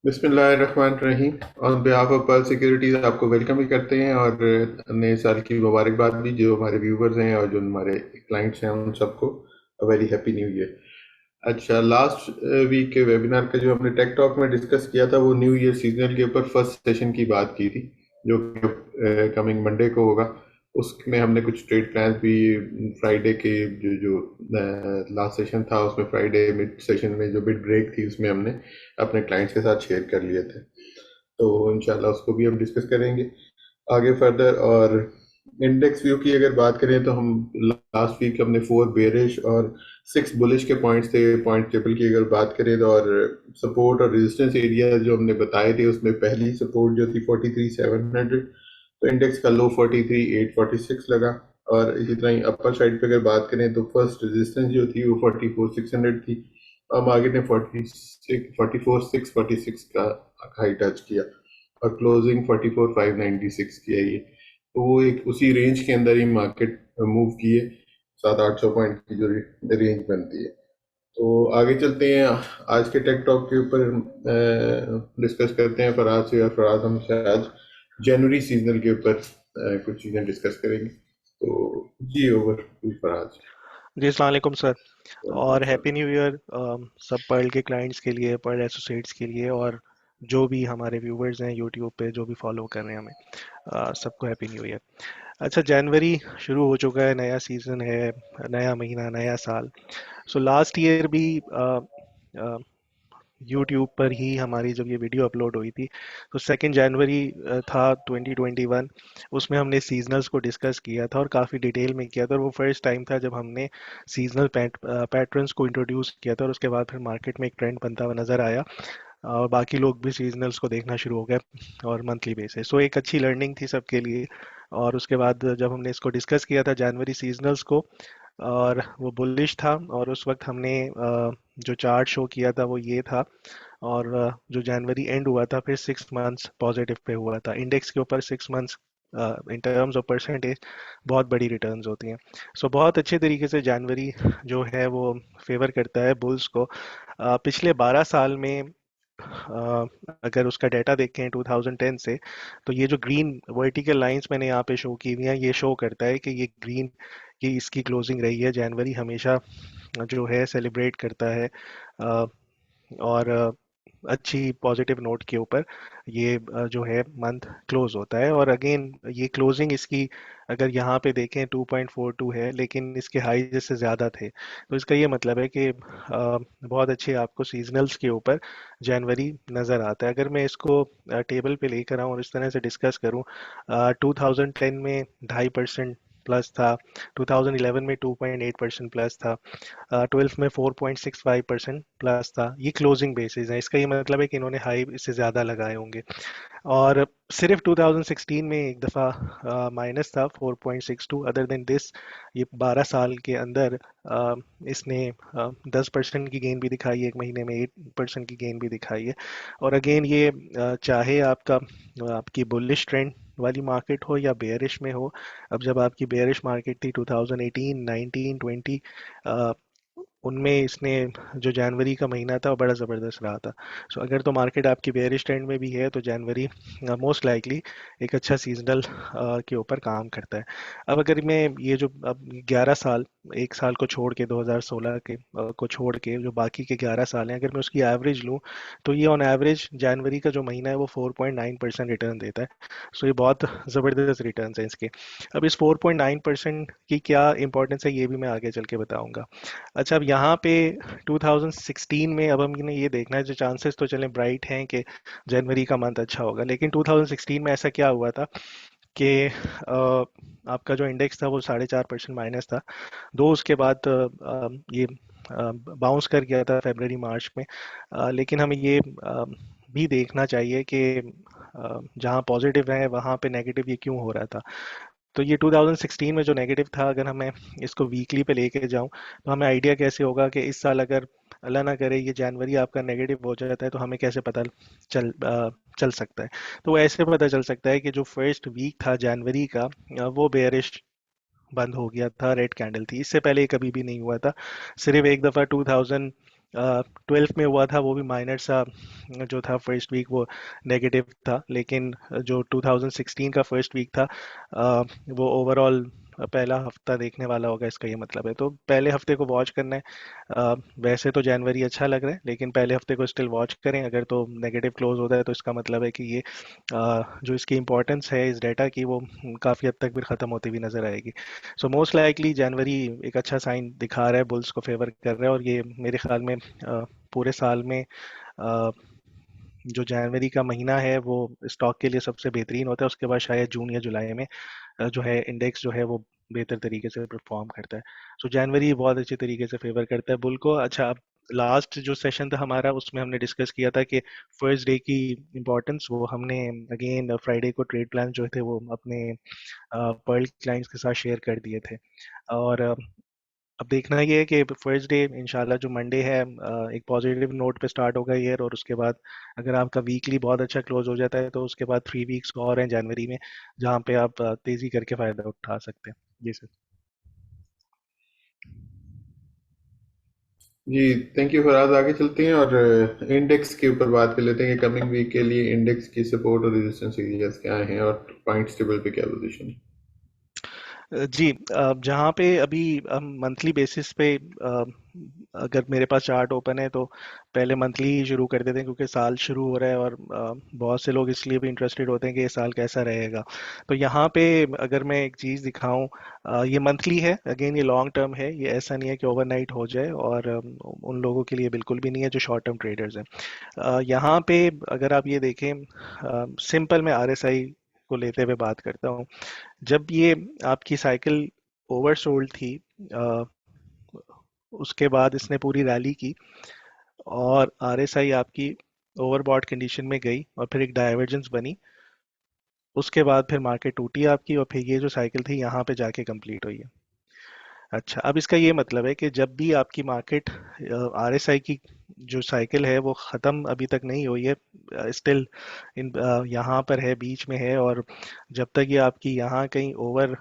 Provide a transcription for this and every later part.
बिस्मिल्लाहिर्रहमानिर्रहीम। On behalf of pearl securities आपको welcome भी करते हैं और नए साल की मुबारकबाद भी जो हमारे व्यूवर्स हैं और जो हमारे क्लाइंट्स हैं उन सबको वेरी हैप्पी न्यू ईयर। अच्छा, लास्ट वीक के वेबिनार का जो हमने टेक टॉक में डिस्कस किया था वो न्यू ईयर सीजनल के ऊपर फर्स्ट सेशन की बात की थी, जो कमिंग मंडे को होगा। उसमें हमने कुछ ट्रेड प्लान भी फ्राइडे के जो जो लास्ट सेशन था उसमें फ्राइडे मिड सेशन में जो बिड ब्रेक थी उसमें हमने अपने क्लाइंट्स के साथ शेयर कर लिए थे। तो इंशाल्लाह उसको भी हम डिस्कस करेंगे आगे फर्दर। और इंडेक्स व्यू की अगर बात करें तो हम लास्ट वीक हमने 4 बेरिश और 6 बुलिश के पॉइंट्स थे पॉइंट टेबल की अगर बात करें तो। और सपोर्ट और रेजिस्टेंस एरिया जो हमने बताए थे उसमें पहली सपोर्ट जो थी 43,700, तो इंडेक्स का लो 43,846 लगा। और इसी तरह ही अपर साइड पे अगर बात करें तो फर्स्ट रेजिस्टेंस जो थी वो 44,600 थी। और मार्केट ने 44,646 का हाई टच किया और क्लोजिंग 44,596 की है ये। तो वो एक उसी रेंज के अंदर ही मार्केट मूव किए, 700-800 पॉइंट की जो रेंज बनती है। तो आगे चलते हैं, आज के टेक टॉक के ऊपर डिस्कस करते हैं फराज से। और फराज हमसे आज जनवरी सीजनल के ऊपर कुछ चीज़ें डिस्कस करेंगे। तो जी, ओवर टू फराज। जी अस्सलाम वालेकुम सर। और हैप्पी न्यू ईयर सब पर्ल के क्लाइंट्स के लिए, पर्ल एसोसिएट्स के लिए, और जो भी हमारे व्यूवर्स हैं यूट्यूब पे जो भी फॉलो कर रहे हैं हमें, सबको हैप्पी न्यू ईयर। अच्छा, जनवरी शुरू हो चुका है, नया सीज़न है, नया महीना, नया साल। सो लास्ट ईयर भी यूट्यूब पर ही हमारी जब ये वीडियो अपलोड हुई थी तो 2 जनवरी था 2021। उसमें हमने सीजनल्स को डिस्कस किया था और काफ़ी डिटेल में किया था, और वो फर्स्ट टाइम था जब हमने सीजनल पैटर्न्स को इंट्रोड्यूस किया था, और उसके बाद फिर मार्केट में एक ट्रेंड बनता हुआ नज़र आया और बाकी लोग भी सीजनल्स को देखना शुरू हो गए और मंथली बेसिस। सो एक अच्छी लर्निंग थी सबके लिए। और उसके बाद जब हमने इसको डिस्कस किया था जनवरी सीजनल्स को, और वो बुलिश था, और उस वक्त हमने जो चार्ट शो किया था वो ये था। और जो जनवरी एंड हुआ था फिर 6 मंथ्स पॉजिटिव पे हुआ था इंडेक्स के ऊपर। 6 months in terms of percentage बहुत बड़ी रिटर्न्स होती हैं। सो बहुत अच्छे तरीके से जनवरी जो है वो फेवर करता है बुल्स को। पिछले 12 साल में अगर उसका डाटा देखें 2010 से, तो ये जो ग्रीन वर्टिकल लाइंस मैंने यहाँ पे शो की हुई हैं ये शो करता है कि ये ग्रीन की इसकी क्लोजिंग रही है। जनवरी हमेशा जो है सेलिब्रेट करता है अ, और अच्छी पॉजिटिव नोट के ऊपर ये जो है मंथ क्लोज होता है। और अगेन ये क्लोजिंग इसकी अगर यहाँ पे देखें 2.42 है, लेकिन इसके हाई से ज़्यादा थे। तो इसका ये मतलब है कि बहुत अच्छे आपको सीजनल्स के ऊपर जनवरी नज़र आता है। अगर मैं इसको टेबल पे लेकर आऊँ और इस तरह से डिस्कस करूँ, 2010 में 2.5% प्लस था, 2011 में 2.8% प्लस था, 12 में 4.65% प्लस था। ये क्लोजिंग बेसिस है, इसका ये मतलब है कि इन्होंने हाई इससे ज़्यादा लगाए होंगे। और सिर्फ 2016 में एक दफ़ा माइनस था 4.62। अदर देन दिस ये 12 साल के अंदर इसने 10% की गेन भी दिखाई है, एक महीने में 8% की गेन भी दिखाई है। और अगेन ये चाहे आपकी बुलिश ट्रेंड वाली मार्केट हो या बेयरिश में हो। अब जब आपकी बेयरिश मार्केट थी 2018, 19, 20, उनमें इसने जो जनवरी का महीना था वो बड़ा ज़बरदस्त रहा था। सो अगर तो मार्केट आपकी बेयरिश ट्रेंड में भी है तो जनवरी मोस्ट लाइकली एक अच्छा सीजनल के ऊपर काम करता है। अब अगर मैं ये जो अब 11 साल, एक साल को छोड़ के 2016 के को छोड़ के जो बाकी के 11 साल हैं, अगर मैं उसकी एवरेज लूँ तो ये ऑन एवरेज जनवरी का जो महीना है वो 4.9% रिटर्न देता है। सो ये बहुत ज़बरदस्त रिटर्न है इसके। अब इस 4.9% की क्या इंपॉर्टेंस है ये भी मैं आगे चल के बताऊंगा। अच्छा, अब यहाँ पे 2016 में अब हमने ये देखना है, जो चांसेस तो चलें ब्राइट हैं कि जनवरी का मंथ अच्छा होगा, लेकिन 2016 में ऐसा क्या हुआ था कि आपका जो इंडेक्स था वो 4.5% माइनस था। दो उसके बाद ये बाउंस कर गया था फरवरी मार्च में। लेकिन हमें ये भी देखना चाहिए कि जहाँ पॉजिटिव है वहाँ पे नेगेटिव ये क्यों हो रहा था। तो ये 2016 में जो नेगेटिव था, अगर हमें इसको वीकली पे लेके जाऊं तो हमें आइडिया कैसे होगा कि इस साल अगर अल्लाह ना करे ये जनवरी आपका नेगेटिव हो जाता है तो हमें कैसे पता चल सकता है। तो वो ऐसे पता चल सकता है कि जो फर्स्ट वीक था जनवरी का, वो बेयरिश बंद हो गया था, रेड कैंडल थी। इससे पहले ये कभी भी नहीं हुआ था। सिर्फ एक दफ़ा ट्वेल्थ में हुआ था वो भी माइनर सा जो था फर्स्ट वीक वो नेगेटिव था, लेकिन जो 2016 का फर्स्ट वीक था वो ओवरऑल पहला हफ्ता देखने वाला होगा, इसका ये मतलब है। तो पहले हफ्ते को वॉच करना है। वैसे तो जनवरी अच्छा लग रहा है, लेकिन पहले हफ्ते को स्टिल वॉच करें। अगर तो नेगेटिव क्लोज होता है तो इसका मतलब है कि ये जो इसकी इंपॉर्टेंस है इस डेटा की वो काफ़ी हद तक फिर ख़त्म होती हुई नज़र आएगी। सो मोस्ट लाइकली जनवरी एक अच्छा साइन दिखा रहा है, बुल्स को फेवर कर रहा है। और ये मेरे ख्याल में पूरे साल में अ, जो जनवरी का महीना है वो स्टॉक के लिए सबसे बेहतरीन होता है। उसके बाद शायद जून या जुलाई में जो है इंडेक्स जो है वो बेहतर तरीके से परफॉर्म करता है। सो जनवरी बहुत अच्छे तरीके से फेवर करता है बुल को। अच्छा, अब लास्ट जो सेशन था हमारा उसमें हमने डिस्कस किया था कि फर्स्ट डे की इम्पोर्टेंस, वो हमने अगेन फ्राइडे को ट्रेड प्लान जो थे वो अपने पर्ल क्लाइंट्स के साथ शेयर कर दिए थे। और अब देखना ये है कि फर्स्ट डे इंशाल्लाह जो मंडे है एक पॉजिटिव नोट पे स्टार्ट होगा ईयर। और उसके बाद अगर आपका वीकली बहुत अच्छा क्लोज हो जाता है तो उसके बाद 3 वीक्स और हैं जनवरी में, जहाँ पे आप तेजी करके फायदा उठा सकते हैं। जी सर। जी, थैंक यू फराज। आगे चलते हैं और इंडेक्स के ऊपर बात कर लेते हैं कि कमिंग वीक के लिए इंडेक्स की सपोर्ट और रेजिस्टेंस एरियाज क्या हैं और पॉइंट्स टेबल पे क्या पोजीशन है। जी, जहाँ पे अभी हम मंथली बेसिस पे अगर मेरे पास चार्ट ओपन है तो पहले मंथली ही शुरू कर देते हैं, क्योंकि साल शुरू हो रहा है और बहुत से लोग इसलिए भी इंटरेस्टेड होते हैं कि ये साल कैसा रहेगा। तो यहाँ पे अगर मैं एक चीज़ दिखाऊं, ये मंथली है, अगेन ये लॉन्ग टर्म है, ये ऐसा नहीं है कि ओवरनाइट हो जाए। और उन लोगों के लिए बिल्कुल भी नहीं है जो शॉर्ट टर्म ट्रेडर्स हैं। यहाँ पे अगर आप ये देखें, सिंपल मैं आरएसआई को लेते हुए बात करता हूँ। जब ये आपकी साइकिल ओवरसोल्ड थी, अ, उसके बाद इसने पूरी रैली की और आरएसआई आपकी ओवरबॉट कंडीशन में गई और फिर एक डाइवर्जेंस बनी। उसके बाद फिर मार्केट टूटी आपकी और फिर ये जो साइकिल थी यहाँ पे जाके कंप्लीट हुई है। अच्छा, अब इसका ये मतलब है कि जब भी आपकी मार्केट आरएसआई की जो साइकिल है वो ख़त्म अभी तक नहीं हुई है, स्टिल इन यहाँ पर है, बीच में है। और जब तक ये आपकी यहाँ कहीं ओवर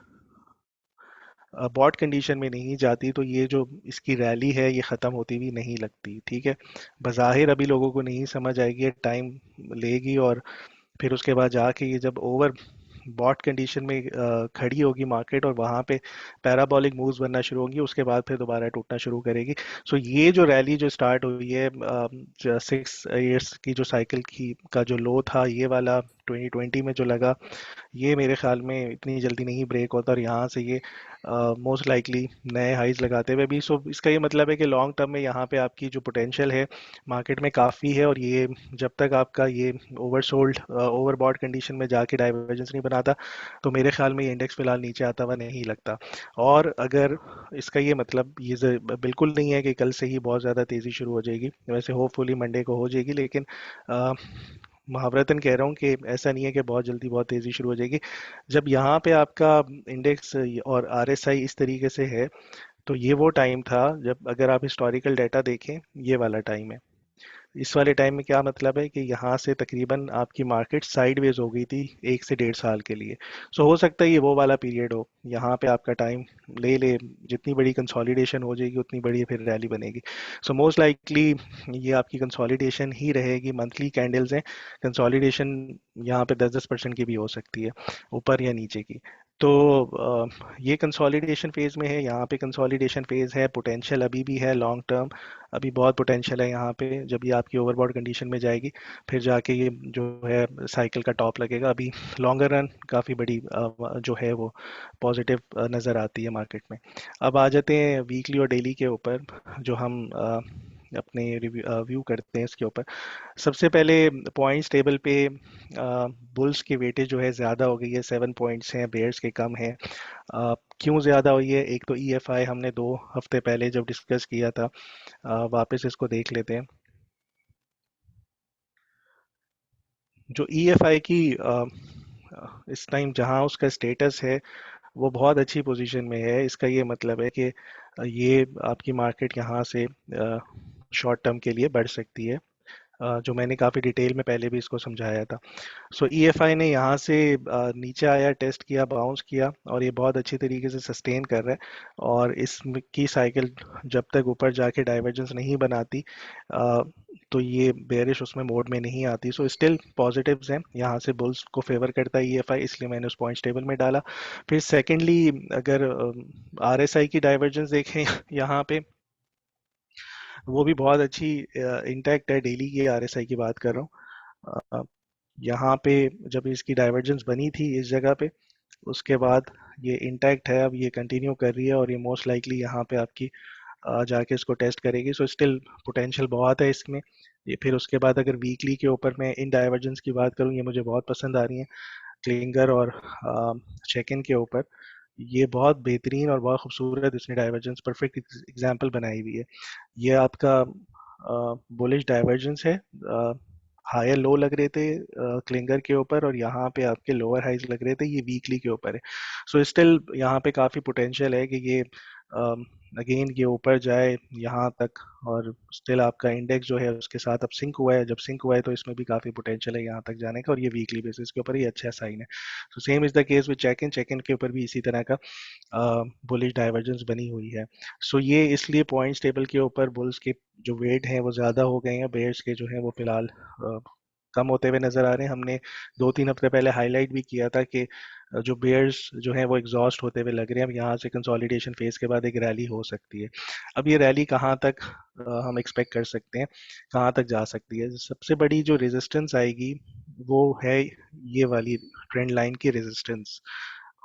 बॉट कंडीशन में नहीं जाती तो ये जो इसकी रैली है ये ख़त्म होती हुई नहीं लगती। ठीक है, बज़ाहिर अभी लोगों को नहीं समझ आएगी, टाइम लेगी। और फिर उसके बाद जाके ये जब ओवर बॉट कंडीशन में खड़ी होगी मार्केट और वहाँ पे पैराबॉलिक मूव्स बनना शुरू होंगी, उसके बाद फिर दोबारा टूटना शुरू करेगी। सो ये जो रैली जो स्टार्ट हुई है 6 इयर्स की जो साइकिल की का जो लो था ये वाला 2020 में जो लगा, ये मेरे ख्याल में इतनी जल्दी नहीं ब्रेक होता। और यहाँ से ये मोस्ट लाइकली नए हाइज लगाते हुए भी, सो इसका ये मतलब है कि लॉन्ग टर्म में यहाँ पे आपकी जो पोटेंशियल है मार्केट में काफ़ी है। और ये जब तक आपका ये ओवरसोल्ड ओवरबॉट कंडीशन में जाके डाइवर्जेंस नहीं बनाता तो मेरे ख्याल में ये इंडेक्स फिलहाल नीचे आता हुआ नहीं लगता। और अगर इसका ये मतलब ये बिल्कुल नहीं है कि कल से ही बहुत ज़्यादा तेज़ी शुरू हो जाएगी, वैसे होपफुली मंडे को हो जाएगी, लेकिन अ, मुहावरतन कह रहा हूँ कि ऐसा नहीं है कि बहुत जल्दी बहुत तेज़ी शुरू हो जाएगी। जब यहाँ पे आपका इंडेक्स और आरएसआई इस तरीके से है तो ये वो टाइम था जब, अगर आप हिस्टोरिकल डाटा देखें, ये वाला टाइम है। इस वाले टाइम में क्या मतलब है कि यहाँ से तकरीबन आपकी मार्केट साइडवेज हो गई थी 1 से 1.5 साल के लिए। सो हो सकता है ये वो वाला पीरियड हो, यहाँ पे आपका टाइम ले ले, जितनी बड़ी कंसोलिडेशन हो जाएगी उतनी बड़ी फिर रैली बनेगी। सो मोस्ट लाइकली ये आपकी कंसोलिडेशन ही रहेगी, मंथली कैंडल्स हैं, कंसोलिडेशन यहाँ पे 10-10% की भी हो सकती है, ऊपर या नीचे की। तो ये कंसोलिडेशन फेज में है, यहाँ पे कंसोलिडेशन फेज है, पोटेंशियल अभी भी है लॉन्ग टर्म, अभी बहुत पोटेंशियल है यहाँ पे। जब ये आपकी ओवरबॉट कंडीशन में जाएगी फिर जाके ये जो है साइकिल का टॉप लगेगा। अभी लॉन्गर रन काफ़ी बड़ी जो है वो पॉजिटिव नज़र आती है मार्केट में। अब आ जाते हैं वीकली और डेली के ऊपर, जो हम अपने रिव्यू व्यू करते हैं इसके ऊपर। सबसे पहले पॉइंट्स टेबल पे बुल्स की वेटेज जो है ज़्यादा हो गई है, 7 पॉइंट्स हैं, बेयर्स के कम हैं। क्यों ज़्यादा हुई है? एक तो ईएफआई हमने 2 हफ्ते पहले जब डिस्कस किया था, वापस इसको देख लेते हैं। जो ईएफआई की इस टाइम जहां उसका स्टेटस है वो बहुत अच्छी पोजीशन में है। इसका ये मतलब है कि ये आपकी मार्केट यहाँ से शॉर्ट टर्म के लिए बढ़ सकती है। जो मैंने काफ़ी डिटेल में पहले भी इसको समझाया था। सो ईएफआई ने यहाँ से नीचे आया, टेस्ट किया, बाउंस किया, और ये बहुत अच्छी तरीके से सस्टेन कर रहा है। और इसकी साइकिल जब तक ऊपर जाके डाइवर्जेंस नहीं बनाती, अ, तो ये बेरिश उसमें मोड में नहीं आती। सो स्टिल पॉजिटिव्स हैं, यहाँ से बुल्स को फेवर करता है ईएफआई, इसलिए मैंने उस पॉइंट्स टेबल में डाला। फिर सेकेंडली, अगर आरएसआई की डाइवर्जेंस देखें यहाँ पे, वो भी बहुत अच्छी इंटैक्ट है। डेली की आरएसआई की बात कर रहा हूँ। यहाँ पे जब इसकी डाइवर्जेंस बनी थी इस जगह पे, उसके बाद ये इंटैक्ट है, अब ये कंटिन्यू कर रही है, और ये मोस्ट लाइकली यहाँ पे आपकी जाके इसको टेस्ट करेगी। सो स्टिल पोटेंशियल बहुत है इसमें। ये फिर उसके बाद अगर वीकली के ऊपर मैं इन डाइवर्जेंस की बात करूँ, ये मुझे बहुत पसंद आ रही हैं, क्लिंगर और चेक इन के ऊपर। ये बहुत बेहतरीन और बहुत खूबसूरत इसने डाइवर्जेंस परफेक्ट एग्जांपल बनाई हुई है। ये आपका बुलिश डाइवर्जेंस है। हायर लो लग रहे थे क्लिंगर के ऊपर, और यहाँ पे आपके लोअर हाइज लग रहे थे, ये वीकली के ऊपर है। सो स्टिल यहाँ पे काफ़ी पोटेंशियल है कि ये अगेन ये ऊपर जाए यहाँ तक। और स्टिल आपका इंडेक्स जो है उसके साथ अब सिंक हुआ है, जब सिंक हुआ है तो इसमें भी काफ़ी पोटेंशियल है यहाँ तक जाने का, और ये वीकली बेसिस के ऊपर ये अच्छा साइन है। So same is the case with check in के ऊपर भी इसी तरह का बुलिश डाइवर्जेंस बनी हुई है। सो ये इसलिए पॉइंट्स टेबल के ऊपर बुल्स के जो वेट हैं वो ज़्यादा हो गए हैं, बेयर्स के जो हैं वो फिलहाल कम होते हुए नज़र आ रहे हैं। हमने 2-3 हफ्ते पहले हाईलाइट भी किया था कि जो बेयर्स जो हैं वो एग्जॉस्ट होते हुए लग रहे हैं। अब यहाँ से कंसोलिडेशन फेज के बाद एक रैली हो सकती है। अब ये रैली कहाँ तक हम एक्सपेक्ट कर सकते हैं, कहाँ तक जा सकती है? सबसे बड़ी जो रेजिस्टेंस आएगी वो है ये वाली ट्रेंड लाइन की रेजिस्टेंस।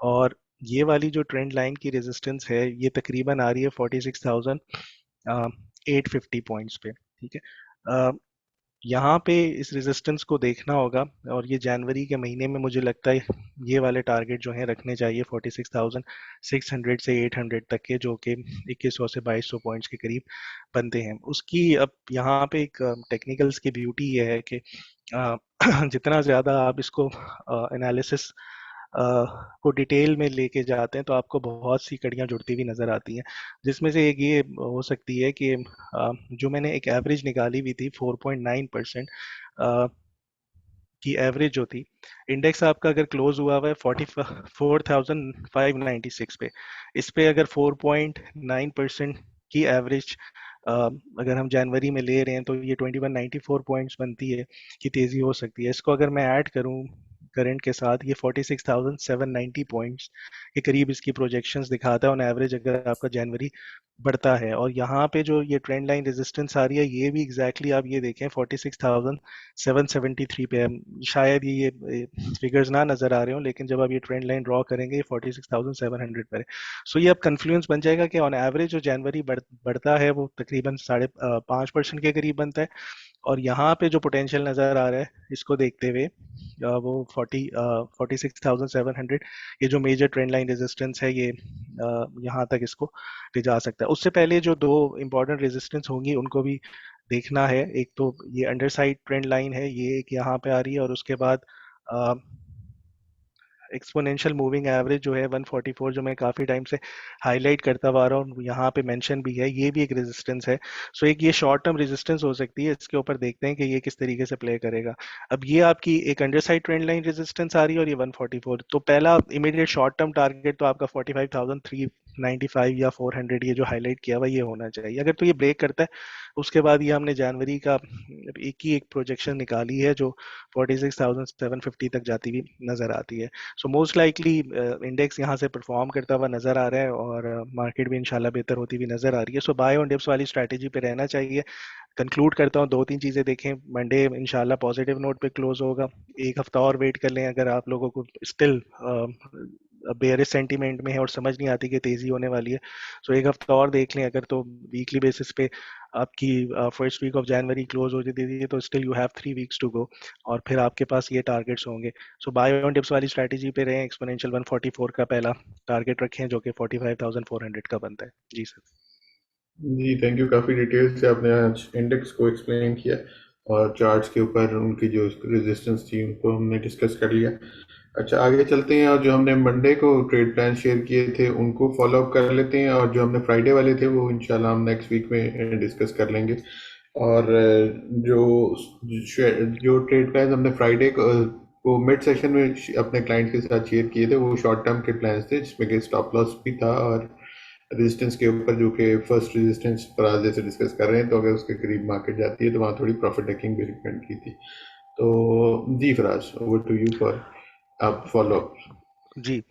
और ये वाली जो ट्रेंड लाइन की रेजिस्टेंस है, ये तकरीबन आ रही है 46,850 पॉइंट्स पे। ठीक है, यहाँ पे इस रेजिस्टेंस को देखना होगा, और ये जनवरी के महीने में मुझे लगता है ये वाले टारगेट जो हैं रखने चाहिए 46,600 से 800 तक के, जो कि 2100 से 2200 पॉइंट्स के करीब बनते हैं। उसकी अब यहाँ पे एक टेक्निकल्स की ब्यूटी ये है कि अ, जितना ज़्यादा आप इसको एनालिसिस को डिटेल में लेके जाते हैं, तो आपको बहुत सी कड़ियाँ जुड़ती हुई नज़र आती हैं। जिसमें से एक ये हो सकती है कि जो मैंने एक एवरेज निकाली हुई थी 4.9% की एवरेज जो थी, इंडेक्स आपका अगर क्लोज हुआ हुआ है 44,596 पे, इस पे अगर 4.9% की एवरेज अगर हम जनवरी में ले रहे हैं, तो ये 2194 पॉइंट्स बनती है कि तेज़ी हो सकती है। इसको अगर मैं ऐड करूं करंट के साथ, ये 46,790 पॉइंट्स के करीब इसकी प्रोजेक्शंस दिखाता है ऑन एवरेज, अगर आपका जनवरी बढ़ता है। और यहाँ पे जो ये ट्रेंड लाइन रेजिस्टेंस आ रही है, ये भी एग्जैक्टली आप ये देखें 46,773 पे है। शायद ये फिगर्स ना नज़र आ रहे हो, लेकिन जब आप ये ट्रेंड लाइन ड्रॉ करेंगे ये 46,700 पर है। सो ये अब कन्फ्लुएंस बन जाएगा कि ऑन एवरेज जो जनवरी बढ़ता है वो तकरीबन 5.5% के करीब बनता है। और यहाँ पे जो पोटेंशियल नज़र आ रहा है इसको देखते हुए, वो 46,700, ये जो मेजर ट्रेंड लाइन रेजिस्टेंस है, ये यहाँ तक इसको ले जा सकता है। उससे पहले जो दो इंपॉर्टेंट रेजिस्टेंस होंगी उनको भी देखना है। एक तो ये अंडर साइड ट्रेंड लाइन है, ये एक यहाँ पे आ रही है, और उसके बाद एक्सपोनेंशियल मूविंग एवरेज जो है 144, जो मैं काफ़ी टाइम से हाईलाइट करता हुआ आ रहा हूँ, यहाँ पे मेंशन भी है, ये भी एक रेजिस्टेंस है। सो एक ये शॉर्ट टर्म रेजिस्टेंस हो सकती है, इसके ऊपर देखते हैं कि ये किस तरीके से प्ले करेगा। अब ये आपकी एक under side trend line resistance आ रही है, और ये 144। तो पहला इमीडिएट शॉर्ट टर्म टारगेट तो आपका 45,395 या 400, ये जो हाईलाइट किया हुआ ये होना चाहिए। अगर तो ये ब्रेक करता है, उसके बाद ये हमने जनवरी का एक ही एक प्रोजेक्शन निकाली है जो 46,750 तक जाती हुई नजर आती है। सो मोस्ट लाइकली इंडेक्स यहाँ से परफॉर्म करता हुआ नजर आ रहा है, और मार्केट भी इंशाल्लाह बेहतर होती हुई नजर आ रही है। सो बाय ऑन डिप्स वाली स्ट्रैटेजी पे रहना चाहिए। कंक्लूड करता हूँ, दो तीन चीज़ें देखें। मंडे इंशाल्लाह पॉजिटिव नोट पे क्लोज होगा। एक हफ्ता और वेट कर लें, अगर आप लोगों को स्टिल बेयरिश सेंटीमेंट में है और समझ नहीं आती कि तेज़ी होने वाली है, सो एक हफ्ता और देख लें। अगर तो वीकली बेसिस पे आपकी first week of January close हो जाती है, तो still you have 3 weeks to go, और फिर आपके पास ये टारगेट्स होंगे। सो बाय ऑन डिप्स वाली स्ट्रैटेजी पे रहें। एक्सपोनेंशियल 144 का पहला टारगेट रखें, जो कि 45,400 का बनता है। जी सर। जी थैंक यू, काफ़ी डिटेल से आपने आज इंडेक्स को एक्सप्लेन किया और चार्ट्स के ऊपर उनकी जो रेजिस्टेंस थी उनको हमने डिस्कस कर लिया। अच्छा, आगे चलते हैं और जो हमने मंडे को ट्रेड प्लान शेयर किए थे उनको फॉलो अप कर लेते हैं, और जो हमने फ्राइडे वाले थे वो इंशाल्लाह हम नेक्स्ट वीक में डिस्कस कर लेंगे। और जो जो ट्रेड प्लान हमने फ्राइडे को वो मिड सेशन में अपने क्लाइंट के साथ शेयर किए थे, वो शॉर्ट टर्म के प्लान्स थे जिसमें कि स्टॉप लॉस भी था और रेजिस्टेंस के ऊपर, जो कि फर्स्ट रेजिस्टेंस पर आज जैसे डिस्कस कर रहे हैं, तो अगर उसके करीब मार्केट जाती है तो वहाँ थोड़ी प्रॉफिट टेकिंग भी रिकमेंड की थी। तो जी Faraz, over to you for आप फॉलो अप। जी।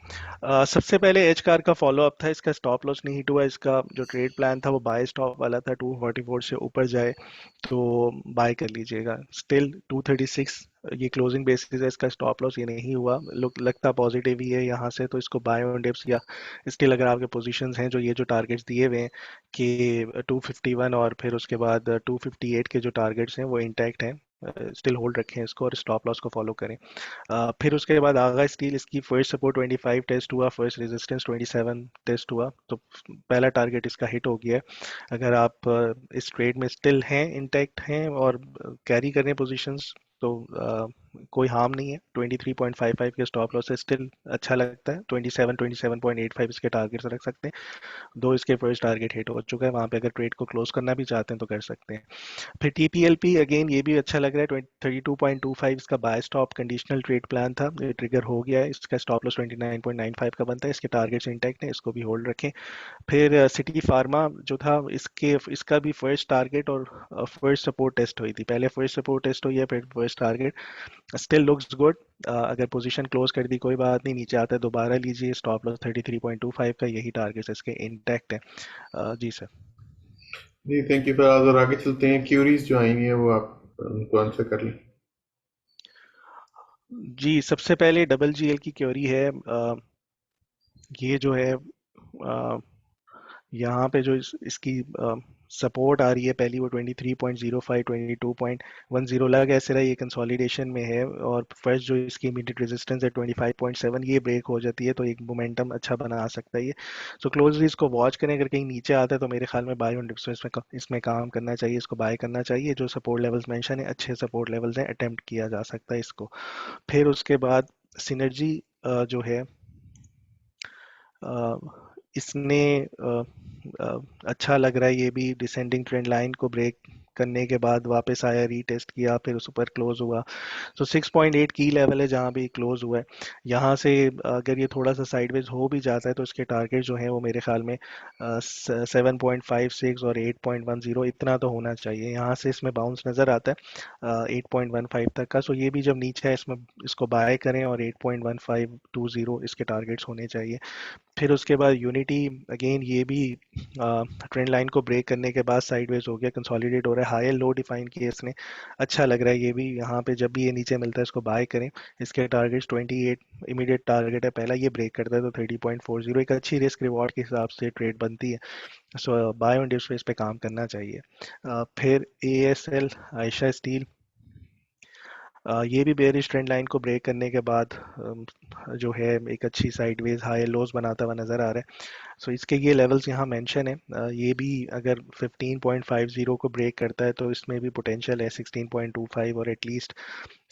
सबसे पहले एच कार का फॉलो अप था, इसका स्टॉप लॉस नहीं हिट हुआ। इसका जो ट्रेड प्लान था वो बाय स्टॉप वाला था, 244 से ऊपर जाए तो बाय कर लीजिएगा। स्टिल 236 ये क्लोजिंग बेसिस है, इसका स्टॉप लॉस ये नहीं हुआ, लगता पॉजिटिव ही है यहाँ से, तो इसको बाय ऑन डिप्स या स्टिल अगर आपके पोजीशंस हैं जो ये जो टारगेट्स दिए हुए हैं कि 251 और फिर उसके बाद 258 के जो टारगेट्स हैं वो इंटैक्ट हैं, स्टिल होल्ड रखें इसको और स्टॉप लॉस को फॉलो करें। फिर उसके बाद आगा स्टील, इसकी फर्स्ट सपोर्ट 25 टेस्ट हुआ, फर्स्ट रेजिस्टेंस 27 टेस्ट हुआ, तो पहला टारगेट इसका हिट हो गया है। अगर आप इस ट्रेड में स्टिल हैं, इंटैक्ट हैं और कैरी कर रहे हैं पोजीशंस, तो कोई हार्म नहीं है। 23.55 के स्टॉप लॉस से स्टिल अच्छा लगता है। 27 27.85 इसके टारगेट्स रख सकते हैं। दो इसके फर्स्ट टारगेट हिट हो चुका है, वहाँ पे अगर ट्रेड को क्लोज करना भी चाहते हैं तो कर सकते हैं। फिर टीपीएलपी अगेन ये भी अच्छा लग रहा है, 32.25 इसका buy stop conditional trade plan था, ये ट्रिगर हो गया है। इसका स्टॉप लॉस 29.95 का बनता है, इसके टारगेट्स इंटैक्ट हैं, इसको भी होल्ड रखें। फिर सिटी फार्मा जो था, इसका भी फर्स्ट टारगेट और फर्स्ट सपोर्ट टेस्ट हुई थी। पहले फर्स्ट सपोर्ट टेस्ट हुई है, फिर first target, still looks good. अगर पोजीशन क्लोज कर दी कोई बात नहीं, नीचे आता है दोबारा लीजिए। स्टॉप लॉस 33.25 का, यही टारगेट्स इसके इंटैक्ट है। जी सर। जी थैंक यू फराज, और आगे चलते हैं, क्यूरीज जो आई हुई हैं वो आप उनको आंसर कर लें। जी, सबसे पहले डबल जीएल की क्वेरी है। ये जो है यहाँ पे जो इसकी सपोर्ट आ रही है पहली, वो 23.05 22.10 लग ऐसे रहा है, ये कंसोलिडेशन में है। और फर्स्ट जो इसकी इमीडिएट रेजिस्टेंस है 25.7, ये ब्रेक हो जाती है तो एक मोमेंटम अच्छा बना सकता है ये। सो क्लोजली इसको वॉच करें, अगर कहीं नीचे आता है तो मेरे ख्याल में बाय ऑन डिप्स में इसमें काम करना चाहिए, इसको बाय करना चाहिए। जो सपोर्ट लेवल्स मेंशन है अच्छे सपोर्ट लेवल्स हैं, अटेम्प्ट किया जा सकता है इसको। फिर उसके बाद सिनर्जी जो है, अ, इसने अच्छा लग रहा है, ये भी डिसेंडिंग ट्रेंड लाइन को ब्रेक करने के बाद वापस आया, रीटेस्ट किया, फिर उस पर क्लोज हुआ। तो 6.8 की लेवल है जहाँ भी क्लोज हुआ है। यहाँ से अगर ये थोड़ा सा साइडवेज हो भी जाता है तो इसके टारगेट जो हैं वो मेरे ख्याल में 7.56 और 8.10 इतना तो होना चाहिए। यहाँ से इसमें बाउंस नज़र आता है 8.15 तक का। सो ये भी जब नीचे है इसमें इसको बाय करें, और 8.1520 इसके टारगेट्स होने चाहिए। फिर उसके बाद यूनिटी, अगेन ये भी ट्रेंड लाइन को ब्रेक करने के बाद साइडवेज हो गया, कंसोलिडेट हो रहा है, हाई लो डिफाइन किए इसने, अच्छा लग रहा है ये भी। यहाँ पे जब भी ये नीचे मिलता है इसको बाय करें। इसके टारगेट्स 28 इमीडिएट टारगेट है पहला, ये ब्रेक करता है तो 30.40 एक अच्छी रिस्क रिवॉर्ड के हिसाब से ट्रेड बनती है। सो बाय ऑन डिप्स पे इस पे काम करना चाहिए। फिर A S L, Ayesha steel, ये भी बेयरिश ट्रेंड लाइन को ब्रेक करने के बाद जो है एक अच्छी साइडवेज हाई लोज बनाता हुआ नज़र आ रहा है। सो इसके ये लेवल्स यहाँ मेंशन है। ये भी अगर 15.50 को ब्रेक करता है तो इसमें भी पोटेंशियल है 16.25 और एटलीस्ट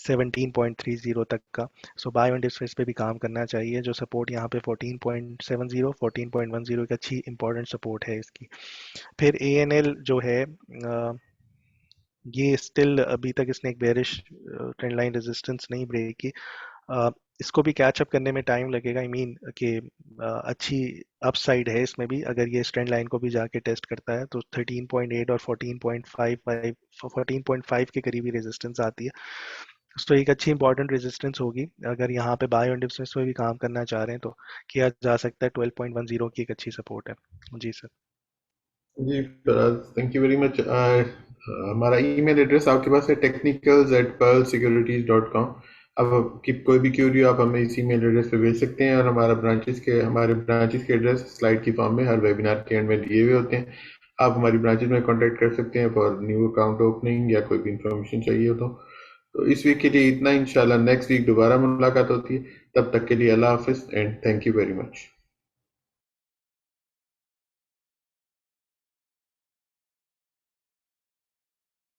17.30 तक का। सो बाय ऑन डिप्स पे भी काम करना चाहिए। जो सपोर्ट यहाँ पे 14.70 14.10 एक अच्छी इंपॉर्टेंट सपोर्ट है इसकी। फिर ए एन एल जो है, ये स्टिल अभी तक इसने एक बेरिश ट्रेंड लाइन रेजिस्टेंस नहीं ब्रेक की। अ, इसको भी कैच अप करने में टाइम लगेगा। आई मीन कि अच्छी अपसाइड है इसमें भी, अगर ये ट्रेंड लाइन को भी जाके टेस्ट करता है तो 13.8 और 14.5 के करीबी रेजिस्टेंस आती है। तो एक अच्छी इंपॉर्टेंट रेजिस्टेंस होगी। अगर यहाँ पे बाय ऑन डिप्स में भी काम करना चाह रहे हैं तो किया जा सकता है। 12.10 की एक अच्छी सपोर्ट है। जी सर। जी Faraz, thank you very much. हमारा ईमेल एड्रेस आपके पास है, technicals@pearlsecurities.com। अब आपकी कोई भी क्यूरी आप हमें इस ईमेल एड्रेस पे भेज सकते हैं, और हमारे ब्रांचेस के एड्रेस स्लाइड की फॉर्म में हर वेबिनार के एंड में दिए हुए होते हैं। आप हमारी ब्रांचेस में कांटेक्ट कर सकते हैं फॉर न्यू अकाउंट ओपनिंग या कोई भी इंफॉर्मेशन चाहिए हो तो इस वीक के लिए इतना। इंशाल्लाह नेक्स्ट वीक दोबारा मुलाकात होती है, तब तक के लिए अल्लाह हाफिज and thank you very much.